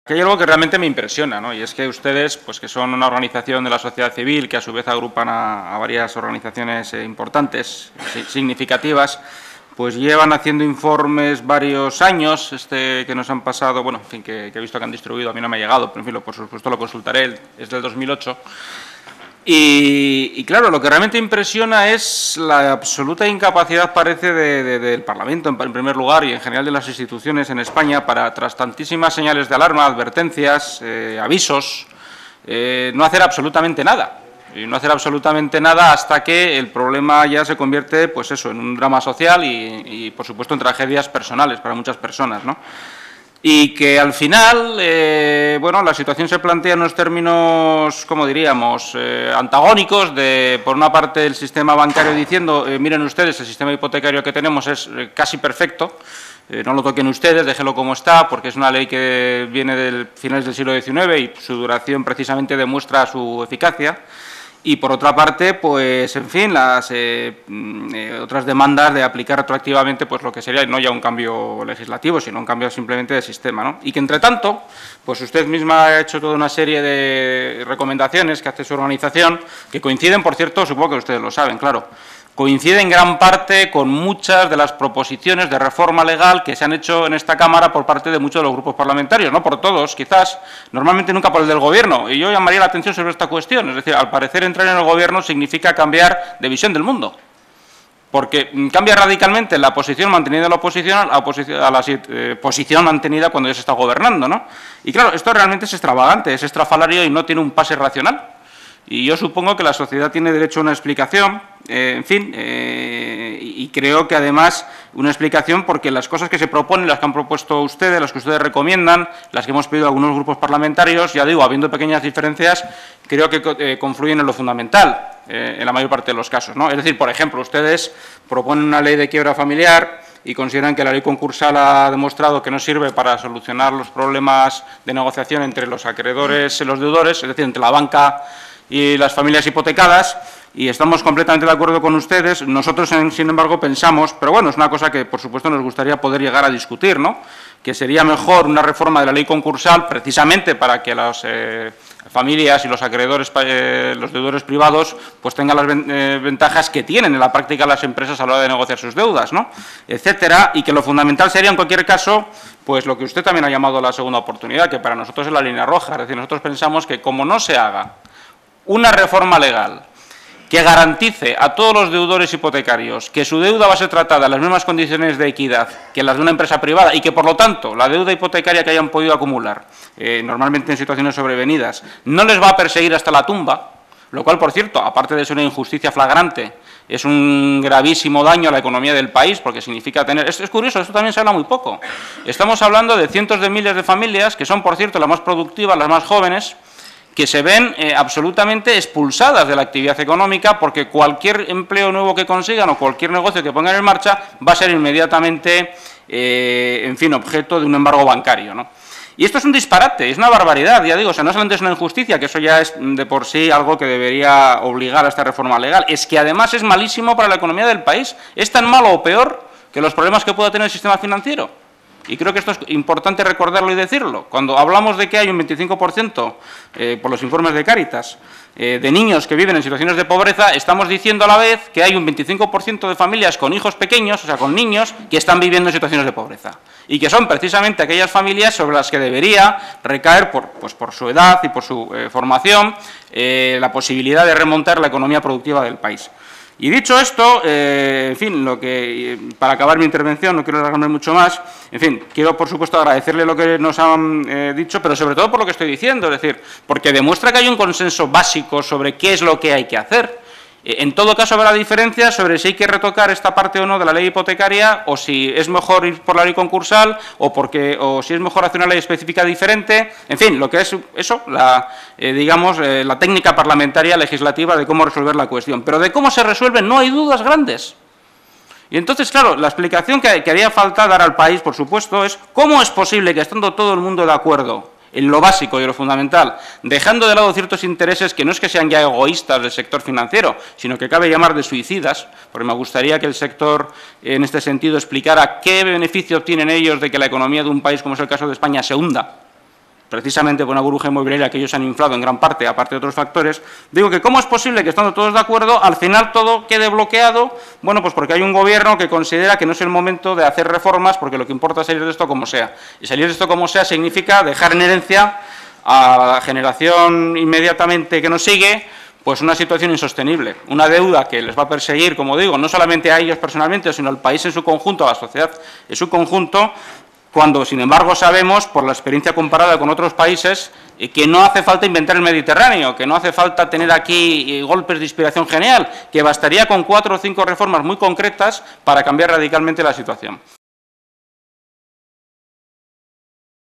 Que hay algo que realmente me impresiona, ¿no? Y es que ustedes, pues que son una organización de la sociedad civil que a su vez agrupan a varias organizaciones importantes, significativas, pues llevan haciendo informes varios años, que nos han pasado, bueno, en fin, que he visto que han distribuido, a mí no me ha llegado, pero en fin, por supuesto lo consultaré, es del 2008. Y claro, lo que realmente impresiona es la absoluta incapacidad, parece, del Parlamento, en primer lugar, y en general de las instituciones en España, para, tras tantísimas señales de alarma, advertencias, avisos, no hacer absolutamente nada. Y no hacer absolutamente nada hasta que el problema ya se convierte, pues eso, en un drama social y por supuesto, en tragedias personales para muchas personas, ¿no? Y que al final, bueno, la situación se plantea en unos términos, como diríamos, antagónicos, de, por una parte, el sistema bancario diciendo, miren ustedes, el sistema hipotecario que tenemos es casi perfecto, no lo toquen ustedes, déjenlo como está, porque es una ley que viene de finales del siglo XIX y su duración precisamente demuestra su eficacia. Y, por otra parte, pues, en fin, las otras demandas de aplicar retroactivamente pues lo que sería no ya un cambio legislativo, sino un cambio simplemente de sistema, ¿no? Y que, entre tanto, pues usted misma ha hecho toda una serie de recomendaciones que hace su organización, que coinciden, por cierto, supongo que ustedes lo saben, claro, coincide en gran parte con muchas de las proposiciones de reforma legal que se han hecho en esta Cámara por parte de muchos de los grupos parlamentarios, no por todos, quizás, normalmente nunca por el del Gobierno. Y yo llamaría la atención sobre esta cuestión. Es decir, al parecer entrar en el Gobierno significa cambiar de visión del mundo, porque cambia radicalmente la posición mantenida de la oposición a la posición mantenida cuando ya se está gobernando, ¿no? Y claro, esto realmente es extravagante, es estrafalario y no tiene un pase racional. Y yo supongo que la sociedad tiene derecho a una explicación, en fin, y creo que además una explicación porque las cosas que se proponen, las que han propuesto ustedes, las que ustedes recomiendan, las que hemos pedido a algunos grupos parlamentarios, ya digo, habiendo pequeñas diferencias, creo que confluyen en lo fundamental, en la mayor parte de los casos, ¿no? Es decir, por ejemplo, ustedes proponen una ley de quiebra familiar y consideran que la ley concursal ha demostrado que no sirve para solucionar los problemas de negociación entre los acreedores y los deudores, es decir, entre la banca y las familias hipotecadas, y estamos completamente de acuerdo con ustedes. Nosotros, sin embargo, pensamos, pero bueno, es una cosa que, por supuesto, nos gustaría poder llegar a discutir, ¿no?, que sería mejor una reforma de la ley concursal, precisamente para que las familias y los acreedores, los deudores privados, pues tengan las ventajas que tienen en la práctica las empresas a la hora de negociar sus deudas, ¿no?, etcétera, y que lo fundamental sería, en cualquier caso, pues lo que usted también ha llamado la segunda oportunidad, que para nosotros es la línea roja. Es decir, nosotros pensamos que como no se haga una reforma legal que garantice a todos los deudores hipotecarios que su deuda va a ser tratada en las mismas condiciones de equidad que las de una empresa privada y que, por lo tanto, la deuda hipotecaria que hayan podido acumular, normalmente en situaciones sobrevenidas, no les va a perseguir hasta la tumba, lo cual, por cierto, aparte de ser una injusticia flagrante, es un gravísimo daño a la economía del país, porque significa tener... Es curioso, esto también se habla muy poco. Estamos hablando de cientos de miles de familias, que son, por cierto, las más productivas, las más jóvenes, que se ven absolutamente expulsadas de la actividad económica, porque cualquier empleo nuevo que consigan o cualquier negocio que pongan en marcha va a ser inmediatamente, en fin, objeto de un embargo bancario, ¿no? Y esto es un disparate, es una barbaridad, ya digo, o sea, no solamente es una injusticia, que eso ya es de por sí algo que debería obligar a esta reforma legal, es que además es malísimo para la economía del país, es tan malo o peor que los problemas que pueda tener el sistema financiero. Y creo que esto es importante recordarlo y decirlo. Cuando hablamos de que hay un 25%, por los informes de Cáritas, de niños que viven en situaciones de pobreza, estamos diciendo a la vez que hay un 25% de familias con hijos pequeños, o sea, con niños, que están viviendo en situaciones de pobreza. Y que son precisamente aquellas familias sobre las que debería recaer, por su edad y por su formación, la posibilidad de remontar la economía productiva del país. Y dicho esto, en fin, para acabar mi intervención, no quiero alargarme mucho más, en fin, quiero, por supuesto, agradecerle lo que nos han dicho, pero sobre todo por lo que estoy diciendo, es decir, porque demuestra que hay un consenso básico sobre qué es lo que hay que hacer. En todo caso, habrá diferencias sobre si hay que retocar esta parte o no de la ley hipotecaria, o si es mejor ir por la ley concursal, o si es mejor hacer una ley específica diferente, en fin, lo que es eso, digamos, la técnica parlamentaria legislativa de cómo resolver la cuestión. Pero de cómo se resuelve no hay dudas grandes. Y entonces, claro, la explicación que haría falta dar al país, por supuesto, es cómo es posible que, estando todo el mundo de acuerdo en lo básico y lo fundamental, dejando de lado ciertos intereses que no es que sean ya egoístas del sector financiero, sino que cabe llamar de suicidas, porque me gustaría que el sector, en este sentido, explicara qué beneficio obtienen ellos de que la economía de un país, como es el caso de España, se hunda. precisamente por una burbuja inmobiliaria que ellos han inflado en gran parte, aparte de otros factores, digo que cómo es posible que estando todos de acuerdo, al final todo quede bloqueado, bueno, pues porque hay un gobierno que considera que no es el momento de hacer reformas, porque lo que importa es salir de esto como sea. Y salir de esto como sea significa dejar en herencia a la generación inmediatamente que nos sigue, pues una situación insostenible, una deuda que les va a perseguir, como digo, no solamente a ellos personalmente, sino al país en su conjunto, a la sociedad en su conjunto, cuando, sin embargo, sabemos, por la experiencia comparada con otros países, que no hace falta inventar el Mediterráneo, que no hace falta tener aquí golpes de inspiración genial, que bastaría con 4 o 5 reformas muy concretas para cambiar radicalmente la situación.